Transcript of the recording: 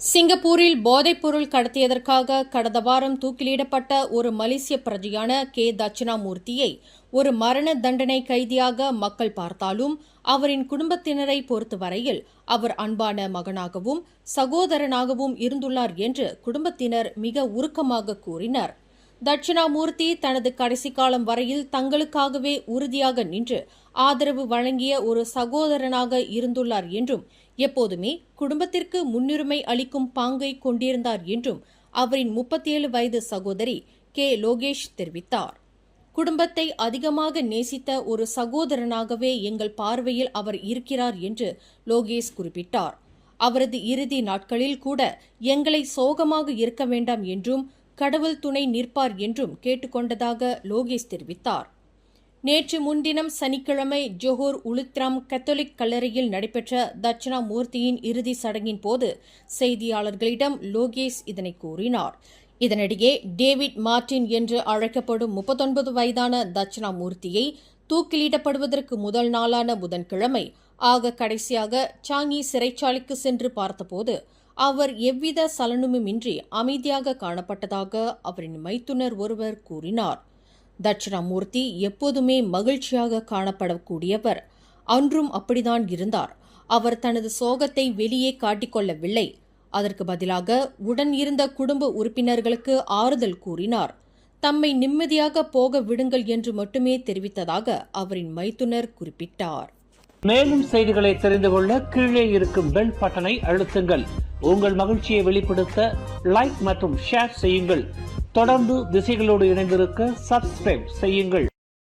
சிங்கப்பூரில் போதைப்பொருள் கடத்தியதற்காக கடந்த வாரம் தூக்கிலிடப்பட்ட ஒரு மலேசிய பிரஜையான கே தட்சிணாமூர்த்தியை ஒரு மரண தண்டனை கைதியாக மக்கள் பார்த்தாலும் அவரின் குடும்பத்தினரை பொறுத்தவரையில் அவர் அன்பான மகனாகவும் சகோதரனாகவும் இருந்துள்ளார் என்று குடும்பத்தினர் மிக உருக்கமாக கூறினர். தட்சிணாமூர்த்தி தனது கடைசி காலம் வரையில் தங்களுக்காகவே உறுதியாக நின்று ஆதரவு வழங்கிய ஒரு சகோதரனாக இருந்துள்ளார் என்றும் எப்போதுமே குடும்பத்திற்கு முன்னுரிமை அளிக்கும் பாங்கை கொண்டிருந்தார் என்றும் அவரின் 37 வயது சகோதரி கே லோகேஷ் தெரிவித்தார். குடும்பத்தை அதிகமாக நேசித்த ஒரு சகோதரனாகவே எங்கள் பார்வையில் அவர் இருக்கிறார் என்று லோகேஷ் குறிப்பிட்டார். அவரது இறுதி நாட்களில் கூட எங்களை சோகமாக இருக்க வேண்டாம் என்றும் கடவுள் துணை நிற்பார் என்றும் கேட்டுக்கொண்டதாக லோகேஷ் தெரிவித்தார். நேற்று முன்தினம் சனிக்கிழமை ஜோஹர் உலுத்ராம் கத்தோலிக் கல்லறையில் நடைபெற்ற தட்சிணாமூர்த்தியின் இறுதி சடங்கின் போது செய்தியாளர்களிடம் லோகேஷ் இதனை கூறினார். இதனிடையே டேவிட் மார்டின் என்று அழைக்கப்படும் 39 வயதான தட்சிணாமூர்த்தியை தூக்கிலிடப்படுவதற்கு முதல் நாளான புதன்கிழமை கடைசியாக சாங்கி சிறைச்சாலைக்கு சென்று பார்த்தபோது அவர் எவ்வித சலனமுமின்றி அமைதியாக காணப்பட்டதாக அவரின் மைத்துனர் ஒருவர் கூறினார். தட்சிணாமூர்த்தி எப்போதுமே மகிழ்ச்சியாக காணப்படக்கூடியவர். அன்றும் அப்படித்தான் இருந்தார். அவர் தனது சோகத்தை வெளியே காட்டிக்கொள்ளவில்லை. அதற்கு பதிலாக உடன் இருந்த குடும்ப உறுப்பினர்களுக்கு ஆறுதல் கூறினார். தம்மை நிம்மதியாக போக விடுங்கள் என்று மட்டுமே தெரிவித்ததாக அவரின் மைத்துனர் குறிப்பிட்டார். மேலும் செய்திகளை தெரிந்து கொள்ள கீழே இருக்கும் பெல் பட்டனை அழுத்துங்கள். உங்கள் மகிழ்ச்சியை வெளிப்படுத்த லைக் மற்றும் ஷேர் செய்யுங்கள். தொடர்ந்து திசைகளோடு இணைந்திருக்க சப்ஸ்கிரைப் செய்யுங்கள்.